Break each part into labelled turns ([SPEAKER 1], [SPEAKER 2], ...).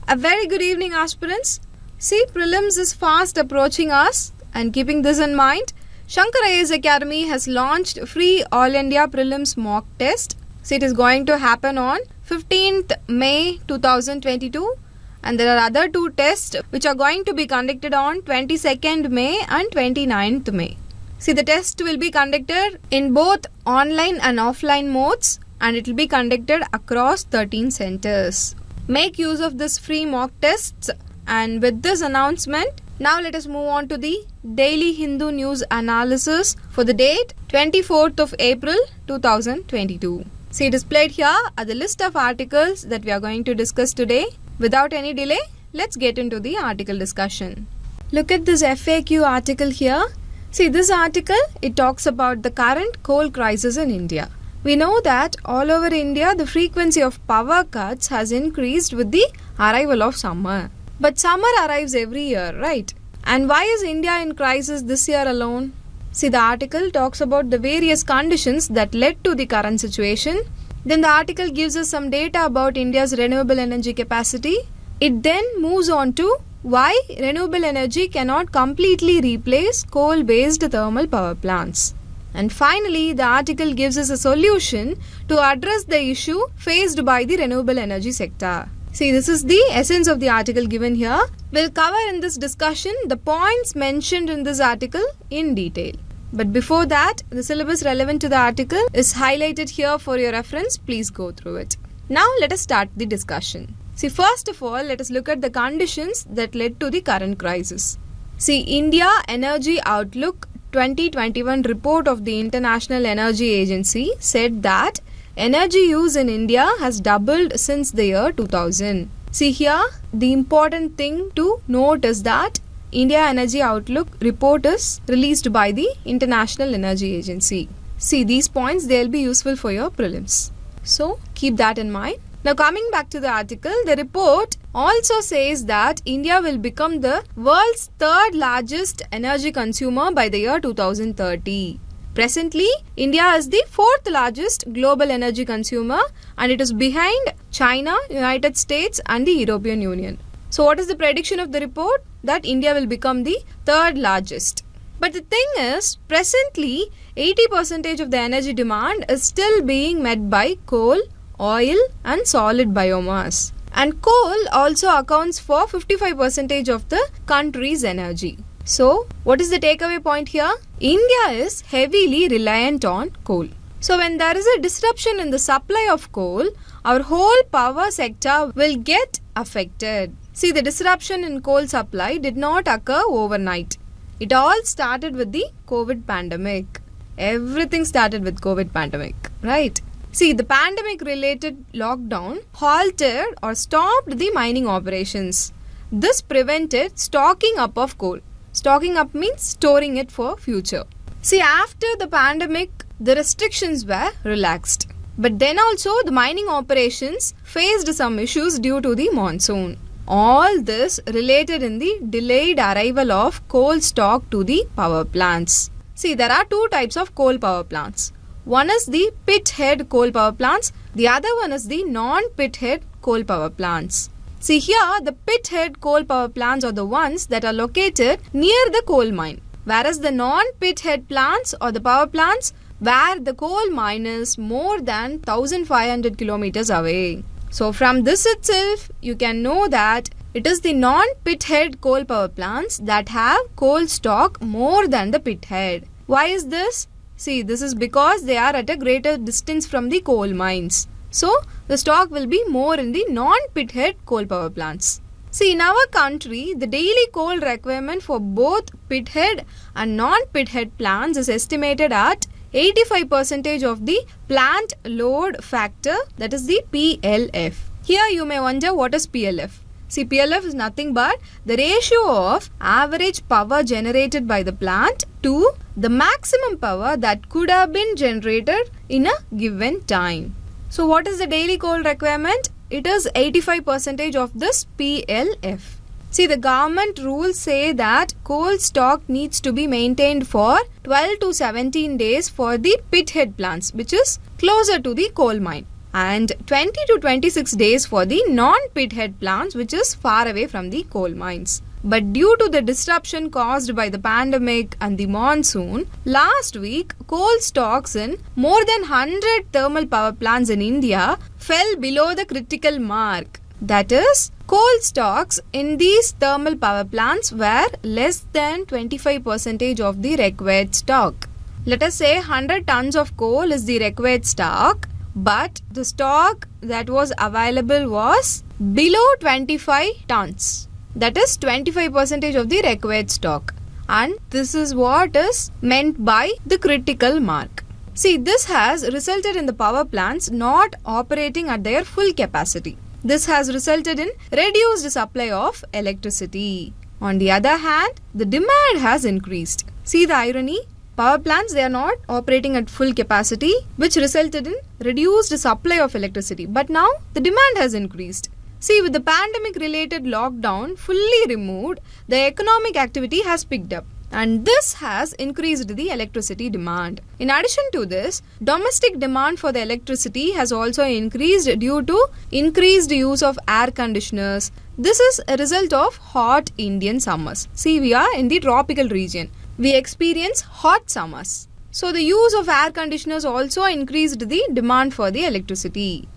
[SPEAKER 1] A very good evening, aspirants. See, prelims is fast approaching us, and keeping this in mind, Shankar IAS Academy has launched free All India Prelims mock test. See, it is going to happen on 15th May 2022, and there are other two tests which are going to be conducted on 22nd May and 29th May. See, the test will be conducted in both online and offline modes, and it will be conducted across 13 centers. Make use of this free mock tests, and with this announcement, now let us move on to the Daily Hindu News Analysis for the date 24th of April 2022. See, displayed here are the list of articles that we are going to discuss today. Without any delay, let's get into the article discussion. Look at this FAQ article here. See, this article, it talks about the current coal crisis in India. We know that all over India, the frequency of power cuts has increased with the arrival of summer. But summer arrives every year, right? And why is India in crisis this year alone? See, the article talks about the various conditions that led to the current situation. Then the article gives us some data about India's renewable energy capacity. It then moves on to why renewable energy cannot completely replace coal-based thermal power plants. And finally, the article gives us a solution to address the issue faced by the renewable energy sector. See, this is the essence of the article given here. We'll cover in this discussion the points mentioned in this article in detail. But before that, the syllabus relevant to the article is highlighted here for your reference. Please go through it. Now, let us start the discussion. See, first of all, let us look at the conditions that led to the current crisis. See, India Energy Outlook 2021 report of the International Energy Agency said that energy use in India has doubled since the year 2000. See here, the important thing to note is that India Energy Outlook report is released by the International Energy Agency. See, these points, they'll be useful for your prelims. So, keep that in mind. Now, coming back to the article, the report also says that India will become the world's third largest energy consumer by the year 2030. Presently, India is the fourth largest global energy consumer, and it is behind China, United States and the European Union. So, what is the prediction of the report? That India will become the third largest. But the thing is, presently, 80% of the energy demand is still being met by coal, oil and solid biomass. And coal also accounts for 55% of the country's energy. So, what is the takeaway point here? India is heavily reliant on coal. So, when there is a disruption in the supply of coal, our whole power sector will get affected. See, the disruption in coal supply did not occur overnight. It all started with the COVID pandemic. Everything started with COVID pandemic, right? See, the pandemic-related lockdown halted or stopped the mining operations. This prevented stocking up of coal. Stocking up means storing it for future. See, after the pandemic, the restrictions were relaxed. But then also, the mining operations faced some issues due to the monsoon. All this related in the delayed arrival of coal stock to the power plants. See, there are two types of coal power plants. One is the pit head coal power plants. The other one is the non-pit head coal power plants. See here, the pit head coal power plants are the ones that are located near the coal mine. Whereas the non-pit head plants or the power plants where the coal mine is more than 1500 kilometers away. So from this itself, you can know that it is the non-pit head coal power plants that have coal stock more than the pit head. Why is this? See, this is because they are at a greater distance from the coal mines. So, the stock will be more in the non-pit head coal power plants. See, in our country, the daily coal requirement for both pit head and non-pit head plants is estimated at 85% of the plant load factor, that is the PLF. Here you may wonder what is PLF. See, PLF is nothing but the ratio of average power generated by the plant to the maximum power that could have been generated in a given time. So, what is the daily coal requirement? It is 85% of this PLF. See, the government rules say that coal stock needs to be maintained for 12 to 17 days for the pit head plants, which is closer to the coal mine. and 20 to 26 days for the non-pithead plants, which is far away from the coal mines. But due to the disruption caused by the pandemic and the monsoon, last week coal stocks in more than 100 thermal power plants in India fell below the critical mark. That is, coal stocks in these thermal power plants were less than 25% of the required stock. Let us say 100 tons of coal is the required stock, but the stock that was available was below 25 tons. That is 25% of the required stock. And this is what is meant by the critical mark. See, this has resulted in the power plants not operating at their full capacity. This has resulted in reduced supply of electricity. On the other hand, the demand has increased. See the irony? Power plants, they are not operating at full capacity, which resulted in reduced supply of electricity. But now the demand has increased. See, with the pandemic-related lockdown fully removed, the economic activity has picked up, and this has increased the electricity demand. In addition to this, domestic demand for the electricity has also increased due to increased use of air conditioners. This is a result of hot Indian summers. See, we are in the tropical region. We experience hot summers. So, the use of air conditioners also increased the demand for the electricity.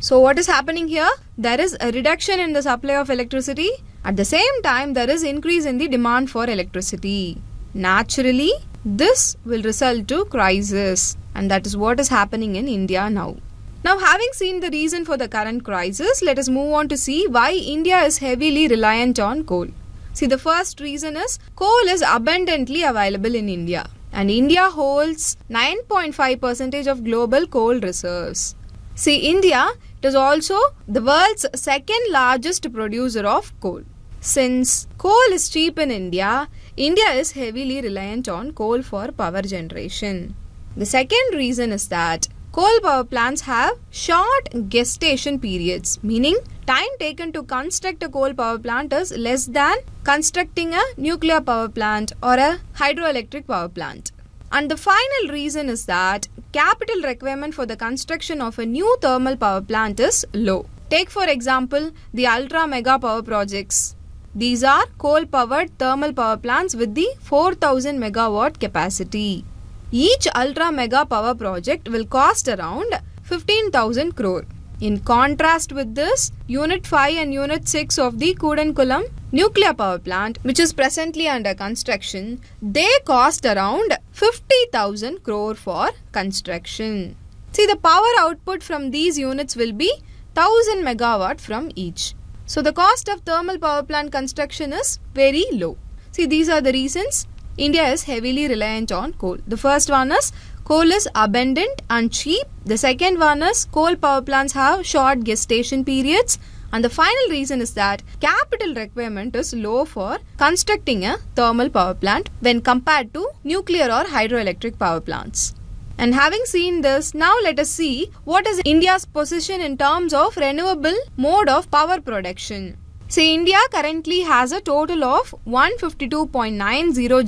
[SPEAKER 1] So what is happening here? There is a reduction in the supply of electricity. At the same time, there is increase in the demand for electricity. Naturally, this will result to crisis, and that is what is happening in India now. Now, having seen the reason for the current crisis, let us move on to see why India is heavily reliant on coal. See, the first reason is coal is abundantly available in India, and India holds 9.5% of global coal reserves. See, India is also the world's second largest producer of coal. Since coal is cheap in India, India is heavily reliant on coal for power generation. The second reason is that coal power plants have short gestation periods, meaning time taken to construct a coal power plant is less than constructing a nuclear power plant or a hydroelectric power plant. And the final reason is that capital requirement for the construction of a new thermal power plant is low. Take for example the ultra mega power projects. These are coal powered thermal power plants with the 4000 megawatt capacity. Each ultra mega power project will cost around 15,000 crore. In contrast with this, Unit 5 and Unit 6 of the Kudankulam nuclear power plant, which is presently under construction, they cost around 50,000 crore for construction. See, the power output from these units will be 1000 megawatt from each. So, the cost of thermal power plant construction is very low. See, these are the reasons India is heavily reliant on coal. The first one is coal is abundant and cheap. The second one is coal power plants have short gestation periods. And the final reason is that capital requirement is low for constructing a thermal power plant when compared to nuclear or hydroelectric power plants. And having seen this, now let us see what is India's position in terms of renewable mode of power production. See, India currently has a total of 152.90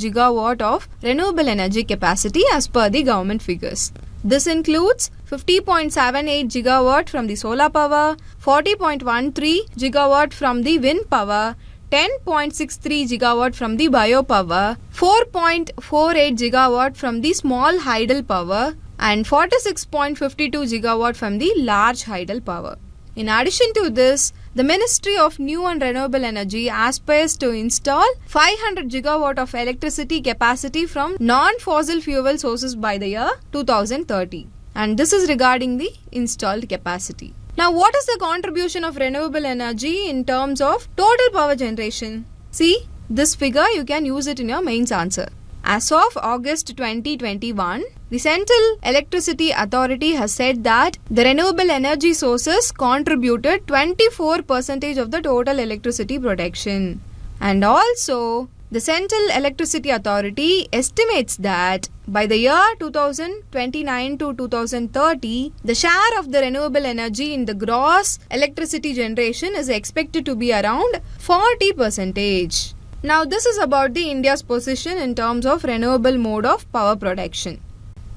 [SPEAKER 1] gigawatt of renewable energy capacity as per the government figures. This includes 50.78 gigawatt from the solar power, 40.13 gigawatt from the wind power, 10.63 gigawatt from the biopower, 4.48 gigawatt from the small hydel power, and 46.52 gigawatt from the large hydel power. In addition to this, the Ministry of New and Renewable Energy aspires to install 500 gigawatt of electricity capacity from non-fossil fuel sources by the year 2030. And this is regarding the installed capacity. Now, what is the contribution of renewable energy in terms of total power generation? See, this figure you can use it in your mains answer. As of August 2021, the Central Electricity Authority has said that the renewable energy sources contributed 24% of the total electricity production. And also, the Central Electricity Authority estimates that by the year 2029 to 2030, the share of the renewable energy in the gross electricity generation is expected to be around 40%. Now, this is about the India's position in terms of renewable mode of power production.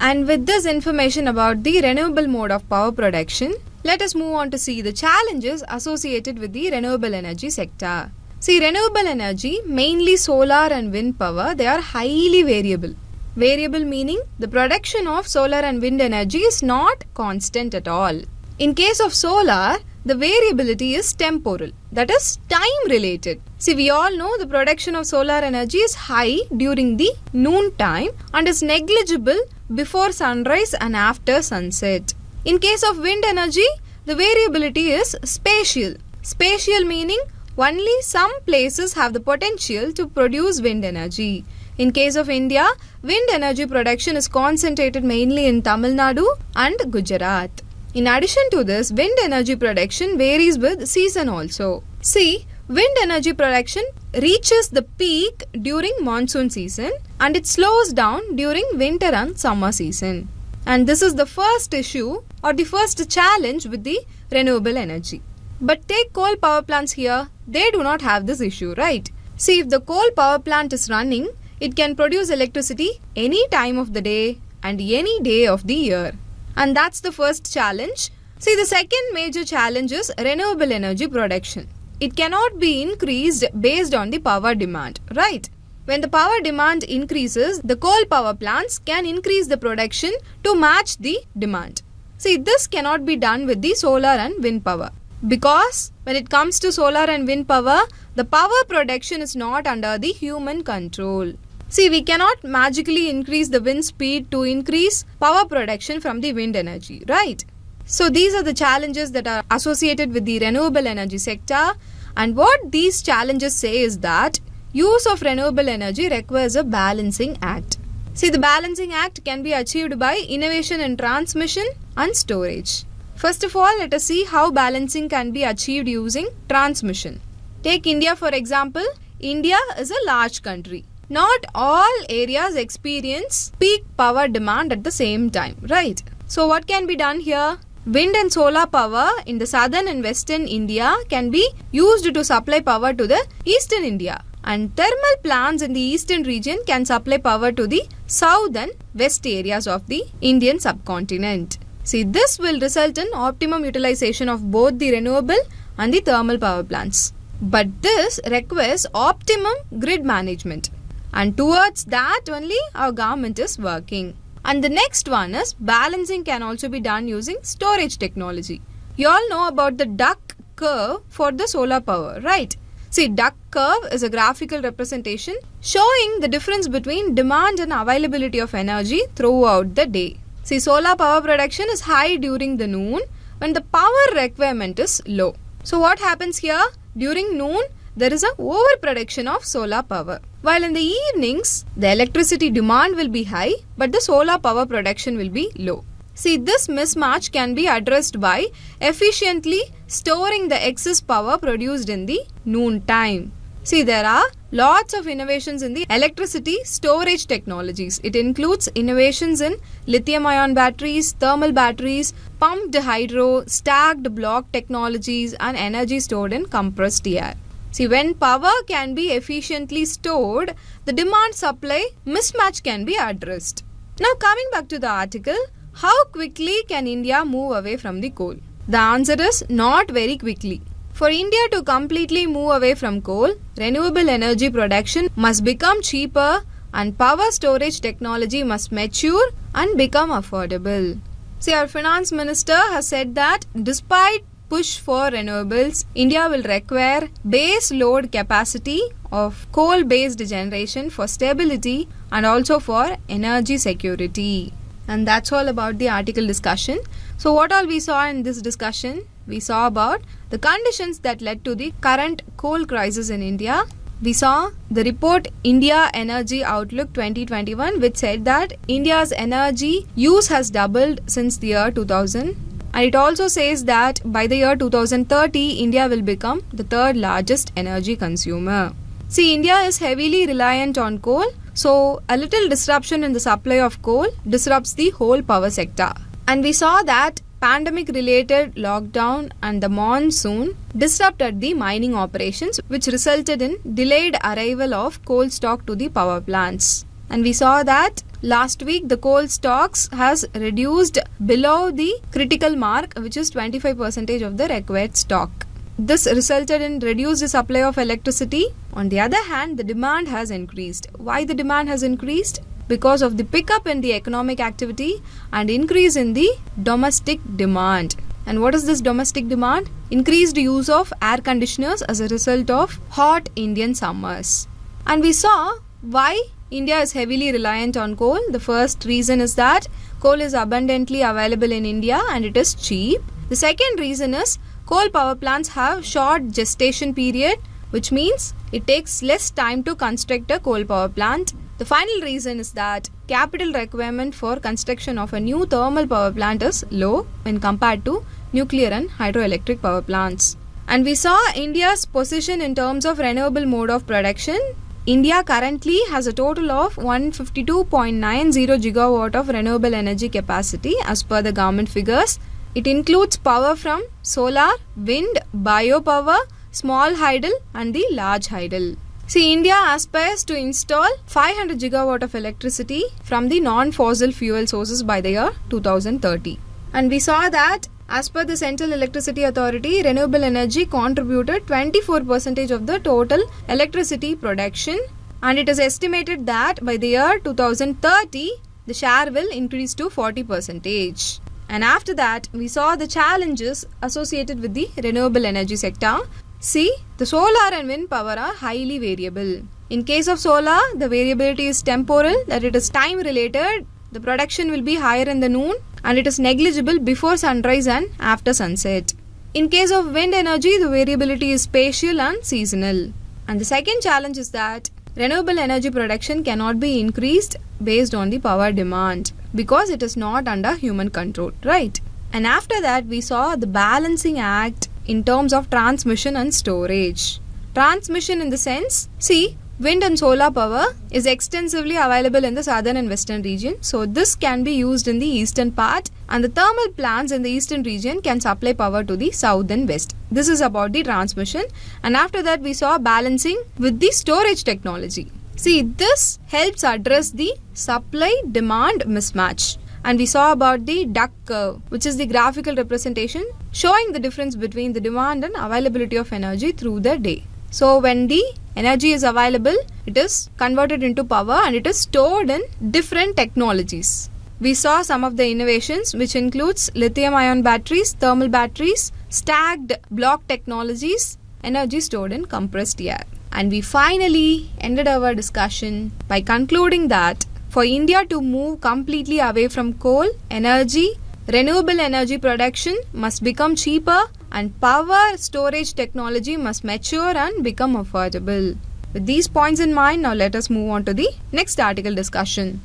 [SPEAKER 1] And with this information about the renewable mode of power production, Let us move on to see the challenges associated with the renewable energy sector. See, renewable energy, mainly solar and wind power, they are highly variable. Variable meaning the production of solar and wind energy is not constant at all. In case of solar, the variability is temporal, that is time related. See, we all know the production of solar energy is high during the noon time and is negligible before sunrise and after sunset. In case of wind energy, the variability is spatial. Spatial meaning only some places have the potential to produce wind energy. In case of India, wind energy production is concentrated mainly in Tamil Nadu and Gujarat. In addition to this, wind energy production varies with season also. See, wind energy production reaches the peak during monsoon season and it slows down during winter and summer season. And this is the first issue or the first challenge with the renewable energy. But take coal power plants here, they do not have this issue, right? See, if the coal power plant is running, it can produce electricity any time of the day and any day of the year. And that's the first challenge. See, the second major challenge is renewable energy production. It cannot be increased based on the power demand, right? When the power demand increases, the coal power plants can increase the production to match the demand. See, this cannot be done with the solar and wind power. Because when it comes to solar and wind power, the power production is not under the human control. See, we cannot magically increase the wind speed to increase power production from the wind energy, right? So these are the challenges that are associated with the renewable energy sector, and what these challenges say is that use of renewable energy requires a balancing act. See, the balancing act can be achieved by innovation in transmission and storage. First of all, let us see how balancing can be achieved using transmission. Take India for example. India is a large country. Not all areas experience peak power demand at the same time, right? So what can be done here? Wind and solar power in the southern and western India can be used to supply power to the eastern India. And thermal plants in the eastern region can supply power to the south and west areas of the Indian subcontinent. See, this will result in optimum utilization of both the renewable and the thermal power plants. But this requires optimum grid management. And towards that only our government is working. And the next one is balancing can also be done using storage technology. You all know about the duck curve for the solar power, right? See, duck curve is a graphical representation showing the difference between demand and availability of energy throughout the day. See, solar power production is high during the noon when the power requirement is low. So what happens here? During noon, there is an overproduction of solar power. While in the evenings, the electricity demand will be high, but the solar power production will be low. See, this mismatch can be addressed by efficiently storing the excess power produced in the noon time. See, there are lots of innovations in the electricity storage technologies. It includes innovations in lithium-ion batteries, thermal batteries, pumped hydro, stacked block technologies, and energy stored in compressed air. See, when power can be efficiently stored, the demand-supply mismatch can be addressed. Now coming back to the article, how quickly can India move away from the coal? The answer is not very quickly. For India to completely move away from coal, renewable energy production must become cheaper and power storage technology must mature and become affordable. See, our finance minister has said that despite push for renewables, India will require base load capacity of coal-based generation for stability and also for energy security. And that's all about the article discussion. So what all we saw in this discussion? We saw about the conditions that led to the current coal crisis in India. We saw the report India Energy Outlook 2021, which said that India's energy use has doubled since the year 2000. And it also says that by the year 2030, India will become the third largest energy consumer. See, India is heavily reliant on coal, so a little disruption in the supply of coal disrupts the whole power sector. And we saw that pandemic-related lockdown and the monsoon disrupted the mining operations, which resulted in delayed arrival of coal stock to the power plants. And we saw that last week the coal stocks has reduced below the critical mark, which is 25% of the required stock. This resulted in reduced supply of electricity. On the other hand, the demand has increased. Why the demand has increased? Because of the pickup in the economic activity and increase in the domestic demand. And what is this domestic demand? Increased use of air conditioners as a result of hot Indian summers. And we saw why India is heavily reliant on coal. The first reason is that coal is abundantly available in India and it is cheap. The second reason is coal power plants have short gestation period, which means it takes less time to construct a coal power plant. The final reason is that capital requirement for construction of a new thermal power plant is low when compared to nuclear and hydroelectric power plants. And we saw India's position in terms of renewable mode of production. India currently has a total of 152.90 gigawatt of renewable energy capacity as per the government figures. It includes power from solar, wind, biopower, small hydel and the large hydel. See, India aspires to install 500 gigawatt of electricity from the non-fossil fuel sources by the year 2030. And we saw that as per the Central Electricity Authority, renewable energy contributed 24% of the total electricity production, and it is estimated that by the year 2030, the share will increase to 40%. And after that, we saw the challenges associated with the renewable energy sector. See, the solar and wind power are highly variable. In case of solar, the variability is temporal, that it is time related. The production will be higher in the noon and it is negligible before sunrise and after sunset. In case of wind energy, the variability is spatial and seasonal. And the second challenge is that renewable energy production cannot be increased based on the power demand because it is not under human control, right? And after that, we saw the balancing act in terms of transmission and storage. Transmission in the sense, see, wind and solar power is extensively available in the southern and western region. So this can be used in the eastern part, and the thermal plants in the eastern region can supply power to the south and west. This is about the transmission. And after that, we saw balancing with the storage technology. See, this helps address the supply-demand mismatch. And we saw about the duck curve, which is the graphical representation showing the difference between the demand and availability of energy through the day. So when the energy is available, it is converted into power and it is stored in different technologies. We saw some of the innovations, which includes lithium-ion batteries, thermal batteries, stacked block technologies, energy stored in compressed air. And we finally ended our discussion by concluding that for India to move completely away from coal, energy, renewable energy production must become cheaper and power storage technology must mature and become affordable. With these points in mind, now let us move on to the next article discussion.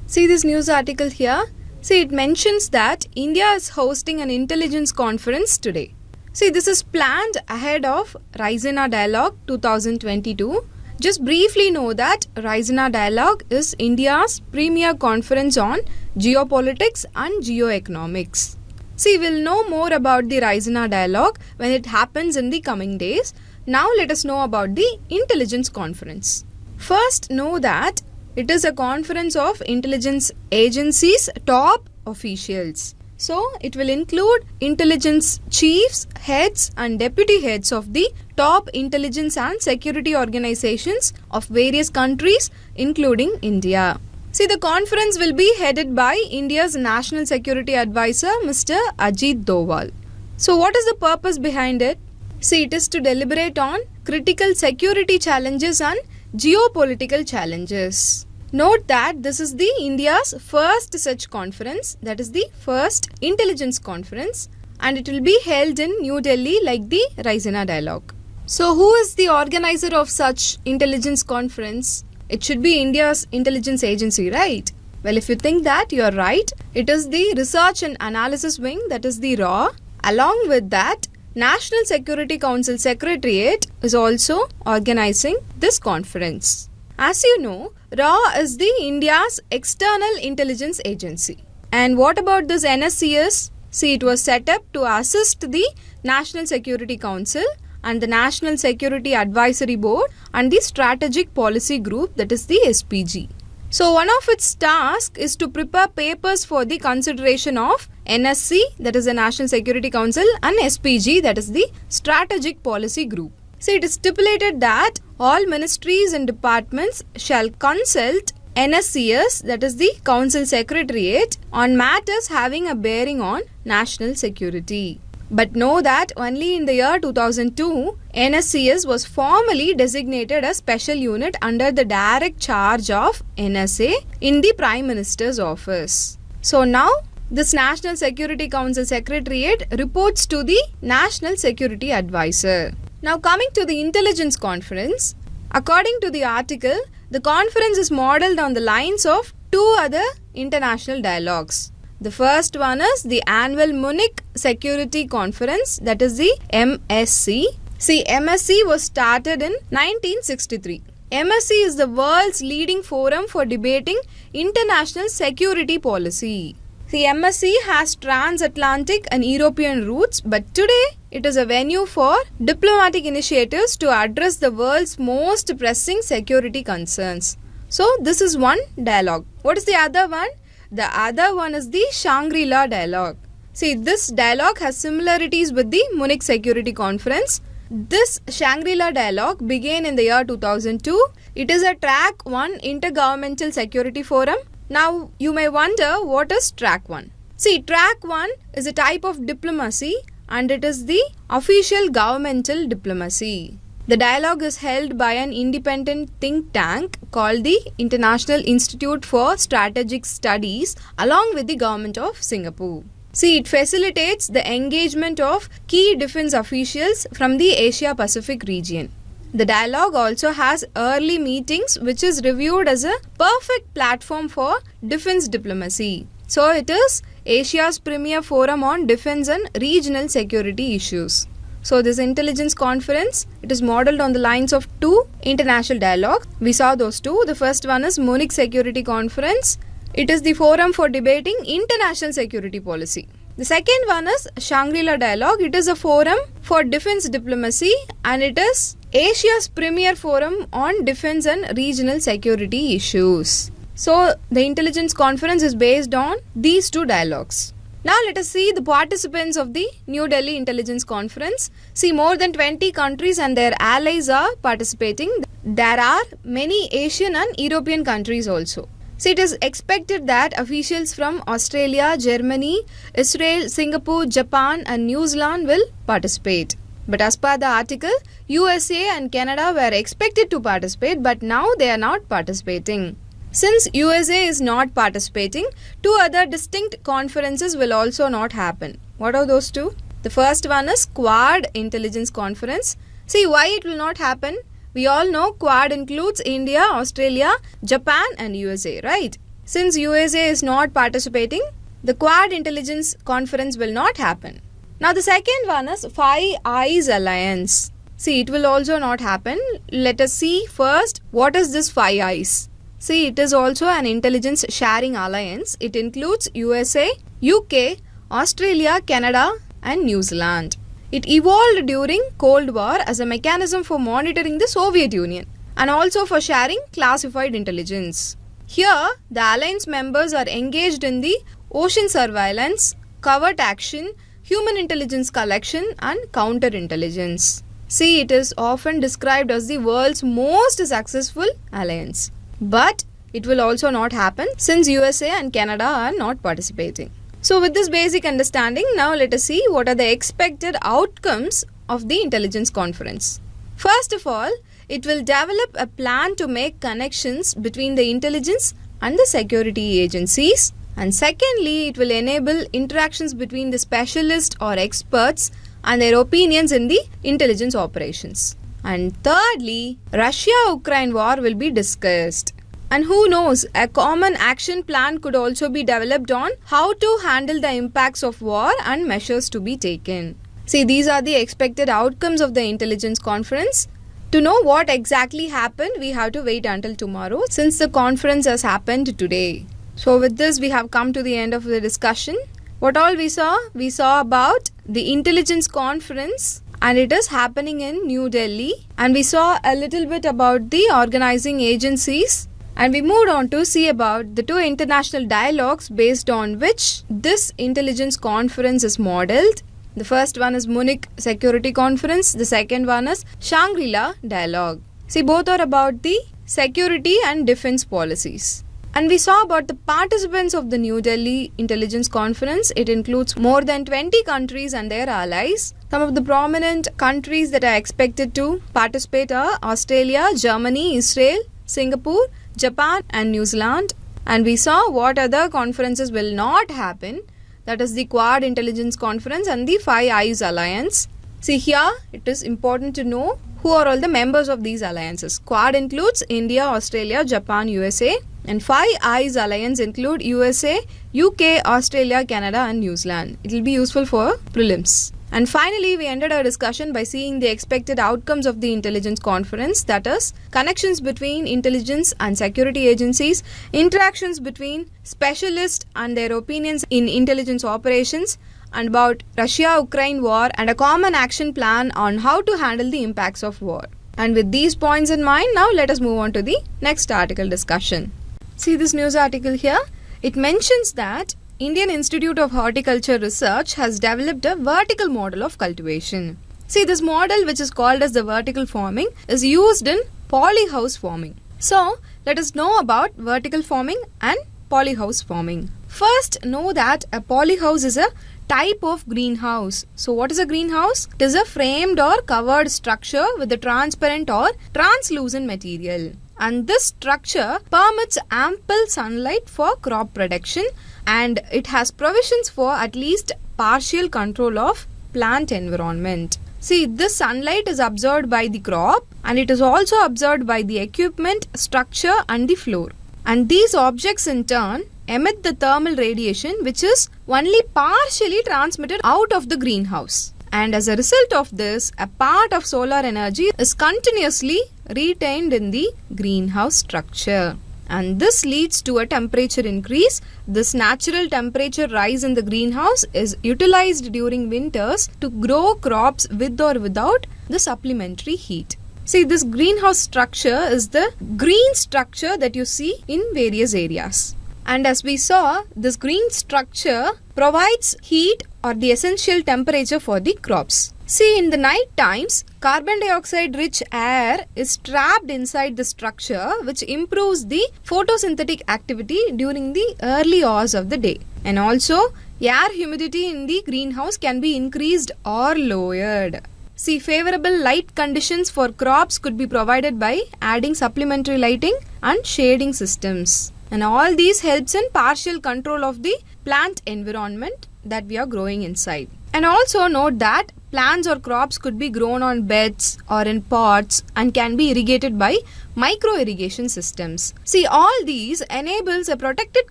[SPEAKER 1] See this news article here. See, it mentions that India is hosting an intelligence conference today. See, this is planned ahead of Raisina Dialogue 2022. Just briefly know that Raisina Dialogue is India's premier conference on geopolitics and geoeconomics. See, we'll know more about the Raisina Dialogue when it happens in the coming days. Now let us know about the Intelligence Conference. First, know that it is a conference of intelligence agencies' top officials. So, it will include intelligence chiefs, heads and deputy heads of the top intelligence and security organizations of various countries, including India. See, the conference will be headed by India's National Security Advisor, Mr. Ajit Doval. So, what is the purpose behind it? See, it is to deliberate on critical security challenges and geopolitical challenges. Note that this is the India's first such conference, that is the first intelligence conference, and it will be held in New Delhi like the Raisina Dialogue. So who is the organizer of such intelligence conference? It should be India's intelligence agency, right? Well, if you think that, you are right. It is the Research and Analysis Wing, that is the RAW. Along with that, National Security Council Secretariat is also organizing this conference. As you know, RAW is the India's external intelligence agency. And what about this NSCS? See, it was set up to assist the National Security Council and the National Security Advisory Board and the Strategic Policy Group, that is the SPG. So one of its tasks is to prepare papers for the consideration of NSC, that is the National Security Council, and SPG, that is the Strategic Policy Group. So it is stipulated that all ministries and departments shall consult NSCS, that is the Council Secretariat, on matters having a bearing on national security. But know that only in the year 2002, NSCS was formally designated as special unit under the direct charge of NSA in the Prime Minister's office. So now, this National Security Council Secretariat reports to the National Security Advisor. Now coming to the Intelligence Conference, according to the article, the conference is modelled on the lines of two other international dialogues. The first one is the annual Munich Security Conference, that is the MSC. See, MSC was started in 1963. MSC is the world's leading forum for debating international security policy. See, MSC has transatlantic and European roots, but today it is a venue for diplomatic initiatives to address the world's most pressing security concerns. So, this is one dialogue. What is the other one? The other one is the Shangri-La dialogue. See, this dialogue has similarities with the Munich Security Conference. This Shangri-La dialogue began in the year 2002. It is a Track 1 Intergovernmental Security Forum. Now, you may wonder, what is Track 1? See, Track 1 is a type of diplomacy and it is the official governmental diplomacy. The dialogue is held by an independent think tank called the International Institute for Strategic Studies along with the government of Singapore. See, it facilitates the engagement of key defense officials from the Asia-Pacific region. The dialogue also has early meetings which is reviewed as a perfect platform for defense diplomacy. So, it is Asia's premier forum on defense and regional security issues. So, this intelligence conference, it is modelled on the lines of two international dialogues. We saw those two. The first one is Munich Security Conference. It is the forum for debating international security policy. The second one is Shangri-La Dialogue. It is a forum for defense diplomacy and it is Asia's premier forum on defense and regional security issues. So, the intelligence conference is based on these two dialogues. Now, let us see the participants of the New Delhi Intelligence Conference. See, more than 20 countries and their allies are participating. There are many Asian and European countries also. So, it is expected that officials from Australia, Germany, Israel, Singapore, Japan and New Zealand will participate. But as per the article, USA and Canada were expected to participate, but now they are not participating. Since USA is not participating, two other distinct conferences will also not happen. What are those two? The first one is Quad Intelligence Conference. See, why it will not happen? We all know Quad includes India, Australia, Japan and USA, right? Since USA is not participating, the Quad Intelligence Conference will not happen. Now the second one is Five Eyes Alliance. See, it will also not happen. Let us see first what is this Five Eyes. See, it is also an intelligence sharing alliance. It includes USA, UK, Australia, Canada and New Zealand. It evolved during Cold War as a mechanism for monitoring the Soviet Union and also for sharing classified intelligence. Here, the alliance members are engaged in the ocean surveillance, covert action, human intelligence collection and counterintelligence. See, it is often described as the world's most successful alliance. But it will also not happen since USA and Canada are not participating. So with this basic understanding, now let us see what are the expected outcomes of the intelligence conference. First of all, it will develop a plan to make connections between the intelligence and the security agencies. And secondly, it will enable interactions between the specialists or experts and their opinions in the intelligence operations. And thirdly, Russia-Ukraine war will be discussed. And who knows, a common action plan could also be developed on how to handle the impacts of war and measures to be taken. See, these are the expected outcomes of the intelligence conference. To know what exactly happened, we have to wait until tomorrow since the conference has happened today. So with this, we have come to the end of the discussion. What all we saw? We saw about the intelligence conference and it is happening in New Delhi. And we saw a little bit about the organizing agencies. And we moved on to see about the two international dialogues based on which this intelligence conference is modeled. The first one is Munich Security Conference. The second one is Shangri-La Dialogue. See, both are about the security and defense policies. And we saw about the participants of the New Delhi Intelligence Conference. It includes more than 20 countries and their allies. Some of the prominent countries that are expected to participate are Australia, Germany, Israel, Singapore, Japan and New Zealand. And we saw what other conferences will not happen. That is the Quad Intelligence Conference and the Five Eyes Alliance. See here, it is important to know who are all the members of these alliances. Quad includes India, Australia, Japan, USA. And Five Eyes Alliance include USA, UK, Australia, Canada and New Zealand. It will be useful for prelims. And finally, we ended our discussion by seeing the expected outcomes of the intelligence conference, that is, connections between intelligence and security agencies, interactions between specialists and their opinions in intelligence operations, and about Russia-Ukraine war and a common action plan on how to handle the impacts of war. And with these points in mind, now let us move on to the next article discussion. See this news article here. It mentions that Indian Institute of Horticulture Research has developed a vertical model of cultivation. See, this model, which is called as the vertical farming, is used in polyhouse farming. So, let us know about vertical farming and polyhouse farming. First, know that a polyhouse is a type of greenhouse. So, what is a greenhouse? It is a framed or covered structure with a transparent or translucent material. And this structure permits ample sunlight for crop production, and it has provisions for at least partial control of plant environment. See, this sunlight is absorbed by the crop and it is also absorbed by the equipment, structure and the floor. And these objects in turn emit the thermal radiation, which is only partially transmitted out of the greenhouse. And as a result of this, a part of solar energy is continuously retained in the greenhouse structure. And this leads to a temperature increase. This natural temperature rise in the greenhouse is utilized during winters to grow crops with or without the supplementary heat. See, this greenhouse structure is the green structure that you see in various areas. And as we saw, this green structure provides heat or the essential temperature for the crops. See, in the night times, carbon dioxide rich air is trapped inside the structure, which improves the photosynthetic activity during the early hours of the day. And also, air humidity in the greenhouse can be increased or lowered. See, favorable light conditions for crops could be provided by adding supplementary lighting and shading systems. And all these helps in partial control of the plant environment that we are growing inside. And also note that plants or crops could be grown on beds or in pots and can be irrigated by micro irrigation systems. See, all these enables a protected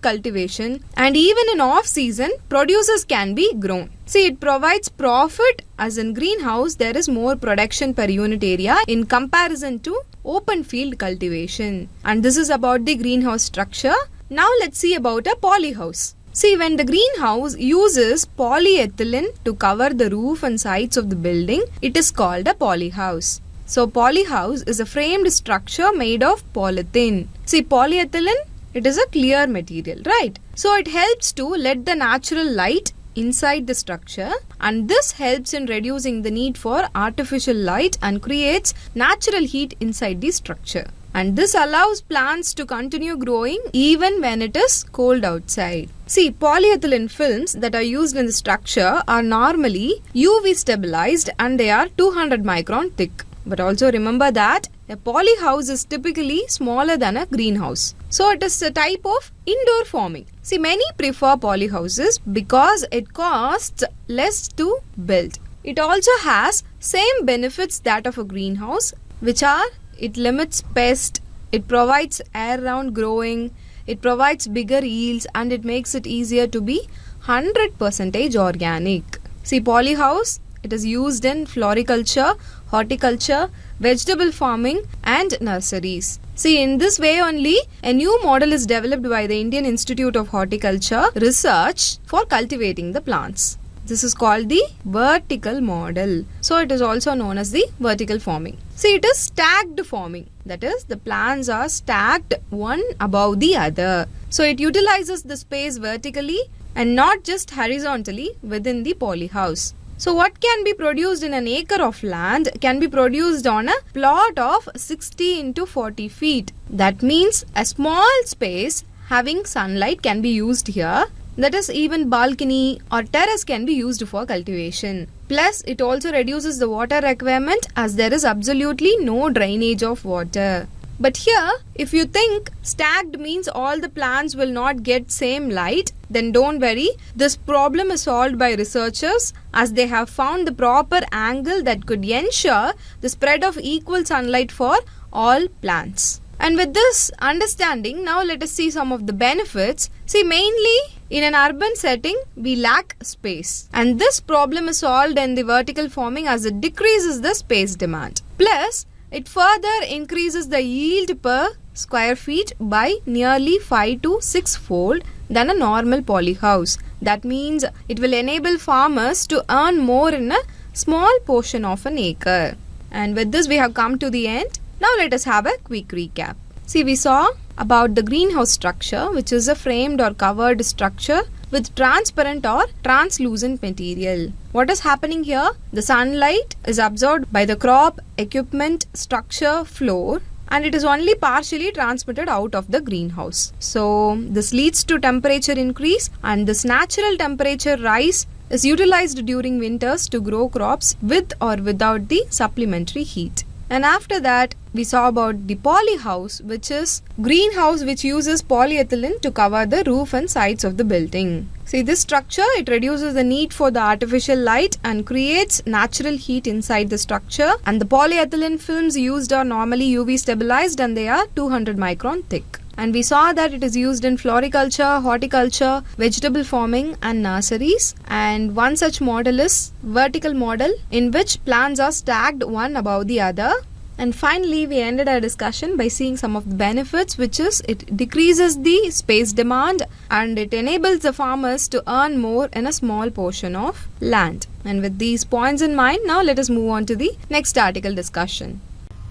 [SPEAKER 1] cultivation, and even in off season, produces can be grown. See, it provides profit, as in greenhouse there is more production per unit area in comparison to open field cultivation. And this is about the greenhouse structure. Now let's see about a polyhouse. See, when the greenhouse uses polyethylene to cover the roof and sides of the building, it is called a polyhouse. So, polyhouse is a framed structure made of polythene. See, polyethylene, it is a clear material, right? So, it helps to let the natural light inside the structure, and this helps in reducing the need for artificial light and creates natural heat inside the structure. And this allows plants to continue growing even when it is cold outside. See, polyethylene films that are used in the structure are normally UV stabilized and they are 200 micron thick. But also remember that a polyhouse is typically smaller than a greenhouse. So it is a type of indoor farming. See, many prefer polyhouses because it costs less to build. It also has same benefits that of a greenhouse, which are it limits pest, it provides air-round growing, it provides bigger yields, and it makes it easier to be 100% organic. See, polyhouse, it is used in floriculture, horticulture, vegetable farming and nurseries. See, in this way only, a new model is developed by the Indian Institute of Horticulture Research for cultivating the plants. This is called the vertical model. So it is also known as the vertical forming. See, it is stacked forming. That is, the plants are stacked one above the other. So it utilizes the space vertically and not just horizontally within the polyhouse. So what can be produced in an acre of land can be produced on a plot of 60 into 40 feet. That means a small space having sunlight can be used here. That is, even balcony or terrace can be used for cultivation. Plus, it also reduces the water requirement as there is absolutely no drainage of water. But here, if you think stacked means all the plants will not get same light, then don't worry. This problem is solved by researchers as they have found the proper angle that could ensure the spread of equal sunlight for all plants. And with this understanding, now let us see some of the benefits. See, mainly in an urban setting, we lack space. And this problem is solved in the vertical forming as it decreases the space demand. Plus, it further increases the yield per square feet by nearly 5 to 6 fold than a normal polyhouse. That means it will enable farmers to earn more in a small portion of an acre. And with this we have come to the end. Now let us have a quick recap. See, we saw about the greenhouse structure, which is a framed or covered structure with transparent or translucent material. What is happening here? The sunlight is absorbed by the crop, equipment, structure, floor, and it is only partially transmitted out of the greenhouse. So this leads to temperature increase, and this natural temperature rise is utilized during winters to grow crops with or without the supplementary heat. And after that, we saw about the polyhouse, which is greenhouse which uses polyethylene to cover the roof and sides of the building. See, this structure, it reduces the need for the artificial light and creates natural heat inside the structure. And the polyethylene films used are normally UV stabilized and they are 200 micron thick. And we saw that it is used in floriculture, horticulture, vegetable farming and nurseries. And one such model is vertical model, in which plants are stacked one above the other. And finally, we ended our discussion by seeing some of the benefits, which is it decreases the space demand and it enables the farmers to earn more in a small portion of land. And with these points in mind, now let us move on to the next article discussion.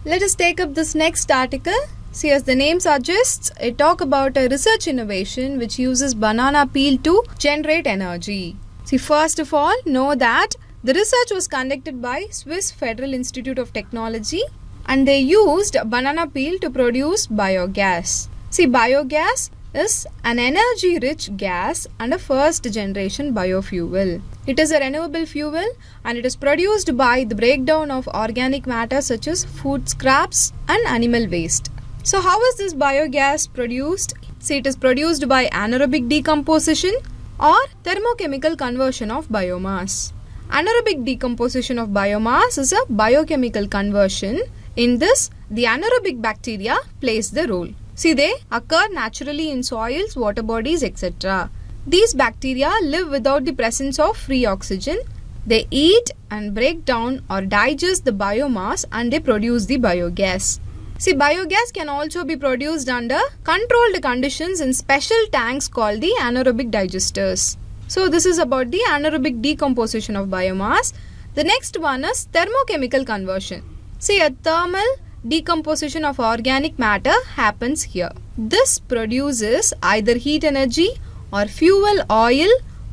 [SPEAKER 1] Let us take up this next article. See, as the name suggests, it talks about a research innovation which uses banana peel to generate energy. See, first of all, know that the research was conducted by Swiss Federal Institute of Technology and they used banana peel to produce biogas. See, biogas is an energy-rich gas and a first-generation biofuel. It is a renewable fuel and it is produced by the breakdown of organic matter such as food scraps and animal waste. So how is this biogas produced? See, it is produced by anaerobic decomposition or thermochemical conversion of biomass. Anaerobic decomposition of biomass is a biochemical conversion. In this, the anaerobic bacteria plays the role. See, they occur naturally in soils, water bodies, etc. These bacteria live without the presence of free oxygen. They eat and break down or digest the biomass and they produce the biogas. See, biogas can also be produced under controlled conditions in special tanks called the anaerobic digesters. So, this is about the anaerobic decomposition of biomass. The next one is thermochemical conversion. See, a thermal decomposition of organic matter happens here. This produces either heat energy or fuel, oil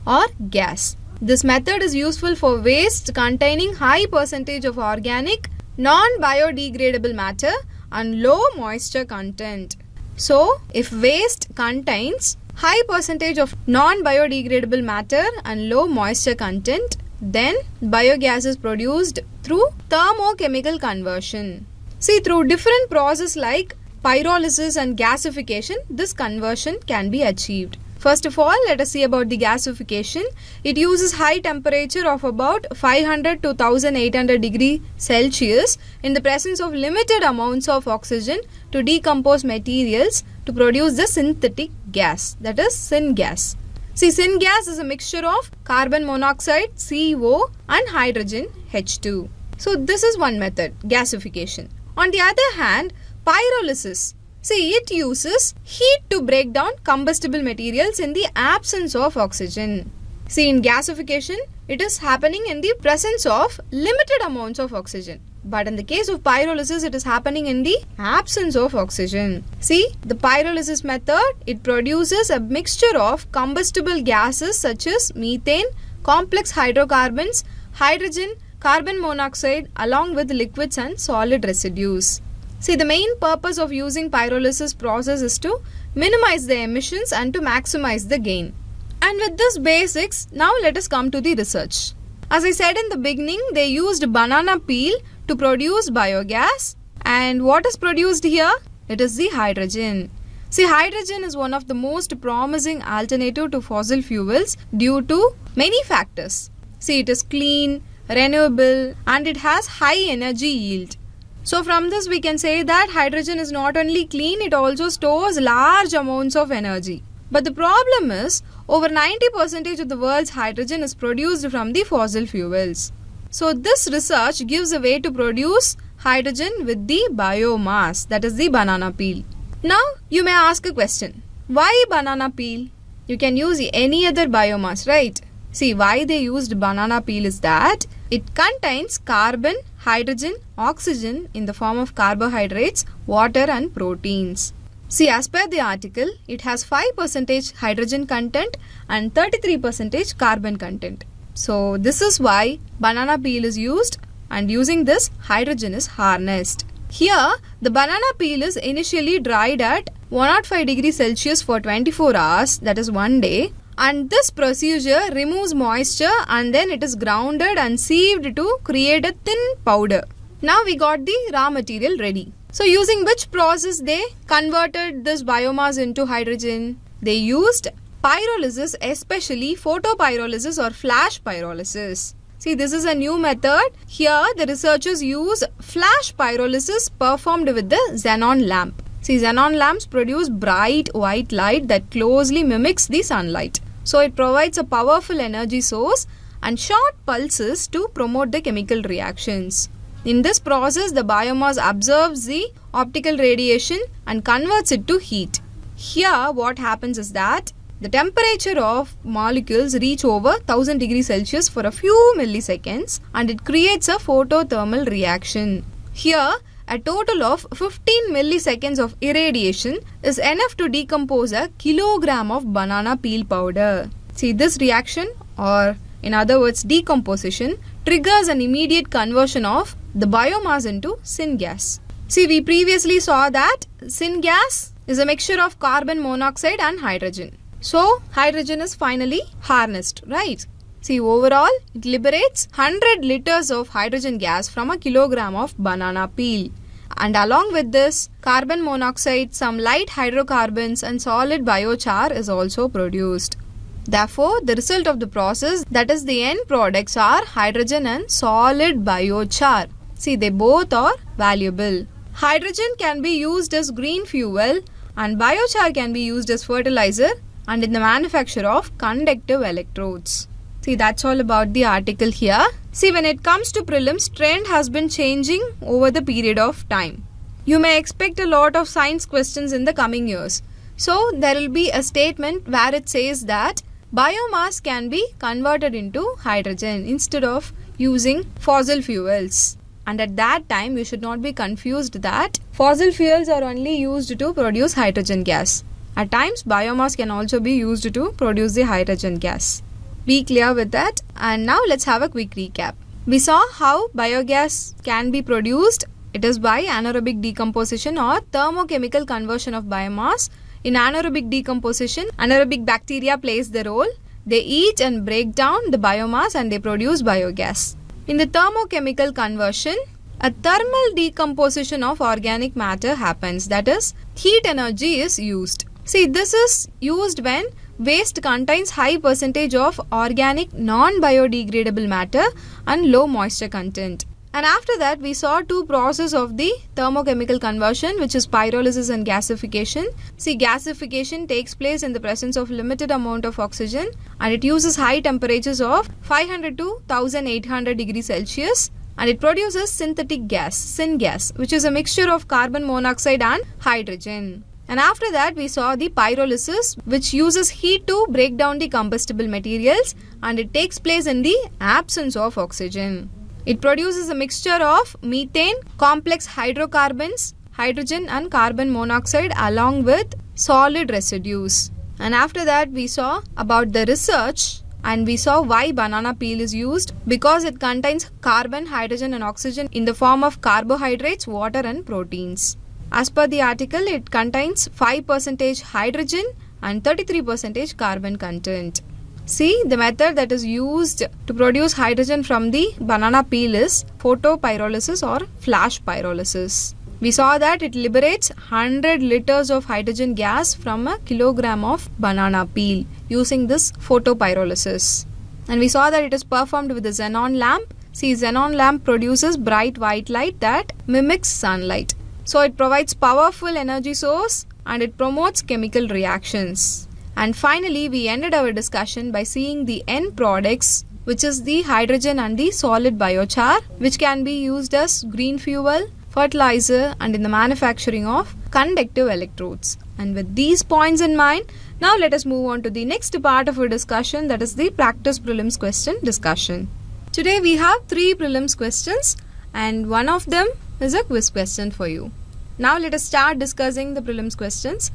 [SPEAKER 1] or gas. This method is useful for waste containing high percentage of organic, non-biodegradable matter and low moisture content. So, if waste contains high percentage of non-biodegradable matter and low moisture content, then biogas is produced through thermochemical conversion. See, through different processes like pyrolysis and gasification, this conversion can be achieved. First of all, let us see about the gasification. It uses high temperature of about 500 to 1800 degrees Celsius in the presence of limited amounts of oxygen to decompose materials to produce the synthetic gas, that is syngas. See, syngas is a mixture of carbon monoxide, CO and hydrogen, H2. So, this is one method, gasification. On the other hand, pyrolysis. See, it uses heat to break down combustible materials in the absence of oxygen. See, in gasification, it is happening in the presence of limited amounts of oxygen. But in the case of pyrolysis, it is happening in the absence of oxygen. See, the pyrolysis method, it produces a mixture of combustible gases such as methane, complex hydrocarbons, hydrogen, carbon monoxide along with liquids and solid residues. See, the main purpose of using pyrolysis process is to minimize the emissions and to maximize the gain. And with this basics, now let us come to the research. As I said in the beginning, they used banana peel to produce biogas, and what is produced here? It is the hydrogen. See, hydrogen is one of the most promising alternative to fossil fuels due to many factors. See, it is clean, renewable, and it has high energy yield. So from this we can say that hydrogen is not only clean, it also stores large amounts of energy. But the problem is, over 90% of the world's hydrogen is produced from the fossil fuels. So this research gives a way to produce hydrogen with the biomass, that is the banana peel. Now you may ask a question, why banana peel? You can use any other biomass, right? See, why they used banana peel is that it contains carbon, hydrogen, oxygen in the form of carbohydrates, water and proteins. See, as per the article, it has 5% hydrogen content and 33% carbon content. So this is why banana peel is used, and using this hydrogen is harnessed. Here the banana peel is initially dried at 105 degrees Celsius for 24 hours, that is one day, and this procedure removes moisture and then it is grounded and sieved to create a thin powder. Now we got the raw material ready. So using which process they converted this biomass into hydrogen? They used pyrolysis, especially photopyrolysis or flash pyrolysis. See, this is a new method. Here the researchers use flash pyrolysis performed with the xenon lamp. See, xenon lamps produce bright white light that closely mimics the sunlight. So it provides a powerful energy source and short pulses to promote the chemical reactions. In this process, the biomass absorbs the optical radiation and converts it to heat. Here what happens is that the temperature of molecules reach over 1000 degrees Celsius for a few milliseconds and it creates a photothermal reaction. Here, a total of 15 milliseconds of irradiation is enough to decompose a kilogram of banana peel powder. See, this reaction, or in other words decomposition, triggers an immediate conversion of the biomass into syngas. See, we previously saw that syngas is a mixture of carbon monoxide and hydrogen. So, hydrogen is finally harnessed, right? See, overall, it liberates 100 liters of hydrogen gas from a kilogram of banana peel. And along with this, carbon monoxide, some light hydrocarbons and solid biochar is also produced. Therefore, the result of the process, that is the end products, are hydrogen and solid biochar. See, they both are valuable. Hydrogen can be used as green fuel and biochar can be used as fertilizer and in the manufacture of conductive electrodes. See, that's all about the article here. See, when it comes to prelims, trend has been changing over the period of time. You may expect a lot of science questions in the coming years. So, there will be a statement where it says that biomass can be converted into hydrogen instead of using fossil fuels. And at that time, you should not be confused that fossil fuels are only used to produce hydrogen gas. At times, biomass can also be used to produce the hydrogen gas. Be clear with that. And now let's have a quick recap. We saw how biogas can be produced. It is by anaerobic decomposition or thermochemical conversion of biomass. In anaerobic decomposition, anaerobic bacteria plays the role. They eat and break down the biomass and they produce biogas. In the thermochemical conversion, a thermal decomposition of organic matter happens. That is, heat energy is used. See, this is used when waste contains high percentage of organic non-biodegradable matter and low moisture content. And after that, we saw two processes of the thermochemical conversion, which is pyrolysis and gasification. See, gasification takes place in the presence of limited amount of oxygen and it uses high temperatures of 500 to 1800 degrees Celsius and it produces synthetic gas, syngas, which is a mixture of carbon monoxide and hydrogen. And after that, we saw the pyrolysis, which uses heat to break down the combustible materials, and it takes place in the absence of oxygen. It produces a mixture of methane, complex hydrocarbons, hydrogen and carbon monoxide along with solid residues. And after that, we saw about the research, and we saw why banana peel is used, because it contains carbon, hydrogen and oxygen in the form of carbohydrates, water and proteins. As per the article, it contains 5% hydrogen and 33% carbon content. See, the method that is used to produce hydrogen from the banana peel is photopyrolysis or flash pyrolysis. We saw that it liberates 100 liters of hydrogen gas from a kilogram of banana peel using this photopyrolysis. And we saw that it is performed with a xenon lamp. See, xenon lamp produces bright white light that mimics sunlight. So it provides powerful energy source and it promotes chemical reactions. And finally, we ended our discussion by seeing the end products, which is the hydrogen and the solid biochar, which can be used as green fuel, fertilizer and in the manufacturing of conductive electrodes. And with these points in mind, now let us move on to the next part of our discussion, that is the practice prelims question discussion. Today we have 3 prelims questions and one of them is a quiz question for you. Now let us start discussing the prelims questions.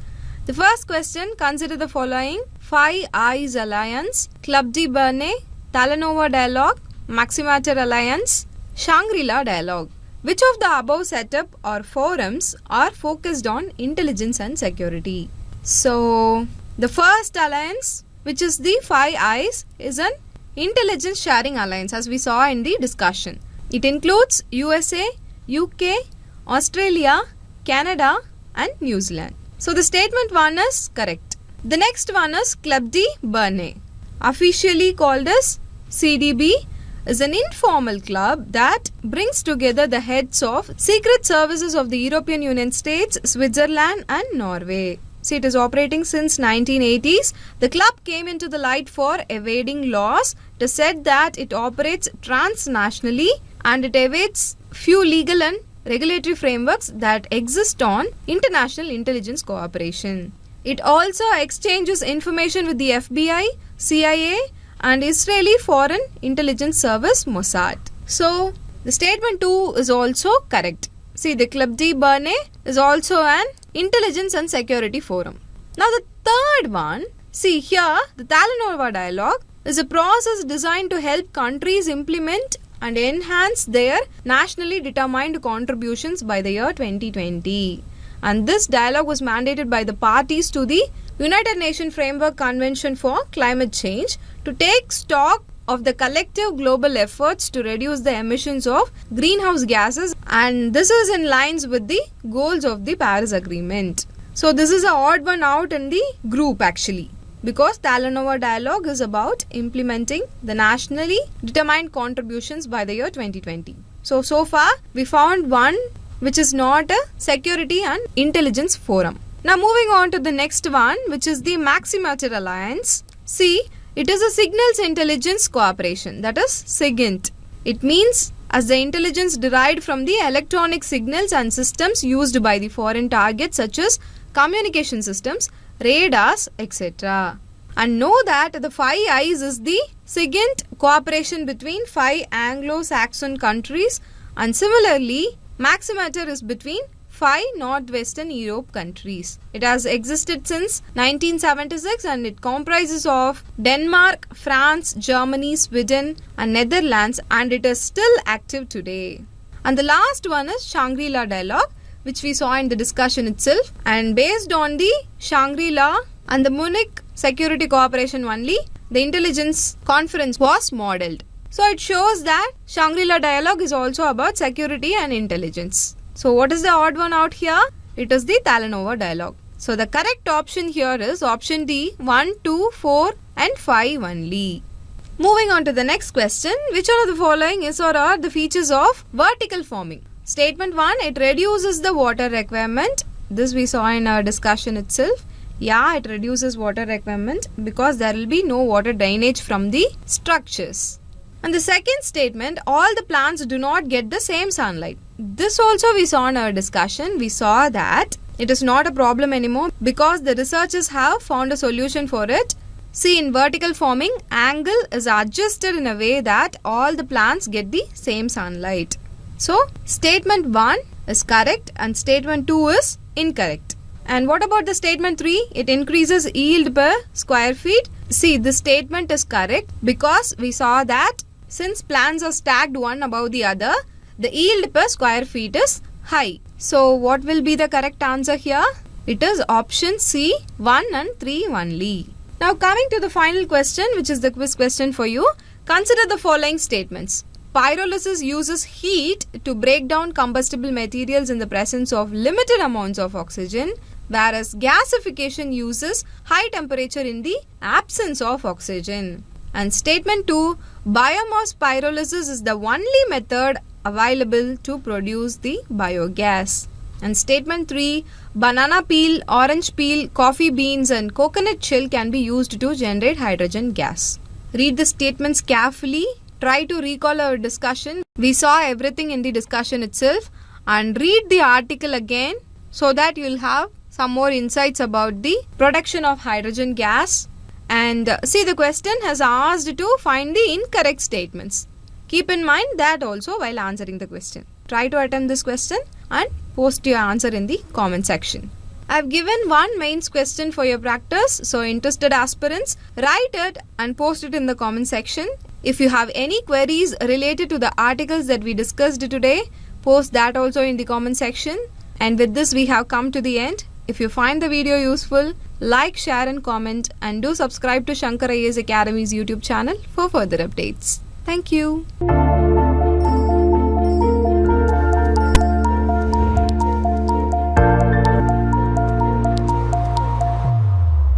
[SPEAKER 1] The first question, consider the following: 5 Eyes Alliance, Club de Berne, Talanoa Dialogue, Maximator Alliance, Shangri-La Dialogue. Which of the above setup or forums are focused on intelligence and security? So, the first alliance, which is the 5 Eyes, is an intelligence sharing alliance as we saw in the discussion. It includes USA, UK, Australia, Canada and New Zealand. So the statement 1 is correct. The next one is Club de Berne, officially called as CDB, is an informal club that brings together the heads of secret services of the European Union states, Switzerland and Norway. See, it is operating since 1980s. The club came into the light for evading laws. It is said that it operates transnationally and it evades few legal and regulatory frameworks that exist on international intelligence cooperation. It also exchanges information with the FBI, CIA and Israeli Foreign Intelligence Service Mossad. So, the statement 2 is also correct. See, the Club de Berne is also an intelligence and security forum. Now, the third one, see here, the Talanoa Dialogue is a process designed to help countries implement and enhance their nationally determined contributions by the year 2020. And this dialogue was mandated by the parties to the United Nations Framework Convention for Climate Change to take stock of the collective global efforts to reduce the emissions of greenhouse gases, and this is in lines with the goals of the Paris Agreement. So this is an odd one out in the group actually, because Talanoa Dialogue is about implementing the nationally determined contributions by the year 2020. So far we found one which is not a security and intelligence forum. Now moving on to the next one, which is the Maximator Alliance. See, it is a signals intelligence cooperation, that is SIGINT. It means as the intelligence derived from the electronic signals and systems used by the foreign targets such as communication systems, radars, etc. And know that the 5 Eyes is the SIGINT cooperation between 5 Anglo-Saxon countries, and similarly Maximator is between 5 Northwestern Europe countries. It has existed since 1976 and it comprises of Denmark, France, Germany, Sweden and Netherlands, and it is still active today. And the last one is Shangri-La Dialogue, which we saw in the discussion itself, and based on the Shangri-La and the Munich Security Cooperation only, the intelligence conference was modelled. So it shows that Shangri-La Dialogue is also about security and intelligence. So what is the odd one out here? It is the Talanoa Dialogue. So the correct option here is option D, 1, 2, 4 and 5 only. Moving on to the next question, which one of the following is or are the features of vertical forming? Statement 1, it reduces the water requirement. This we saw in our discussion itself. Yeah, it reduces water requirement because there will be no water drainage from the structures. And the second statement, all the plants do not get the same sunlight. This also we saw in our discussion. We saw that It is not a problem anymore because the researchers have found a solution for it. See, in vertical farming, angle is adjusted in a way that all the plants get the same sunlight. So, statement 1 is correct and statement 2 is incorrect. And what about the statement 3? It increases yield per square feet. See, this statement is correct because we saw that since plants are stacked one above the other, the yield per square feet is high. So, what will be the correct answer here? It is option C, 1 and 3 only. Now, coming to the final question, which is the quiz question for you. Consider the following statements. Pyrolysis uses heat to break down combustible materials in the presence of limited amounts of oxygen, whereas gasification uses high temperature in the absence of oxygen. And statement 2, biomass pyrolysis is the only method available to produce the biogas. And statement 3, banana peel, orange peel, coffee beans and coconut shell can be used to generate hydrogen gas. Read the statements carefully. Try to recall our discussion. We saw everything in the discussion itself, and read the article again so that you will have some more insights about the production of hydrogen gas. And see, the question has asked to find the incorrect statements. Keep in mind that also while answering the question. Try to attempt this question and post your answer in the comment section. I have given one mains question for your practice, so interested aspirants, write it and post it in the comment section. If you have any queries related to the articles that we discussed today, post that also in the comment section. And with this, we have come to the end. If you find the video useful, like, share and comment, and do subscribe to Shankar IAS Academy's YouTube channel for further updates. Thank you.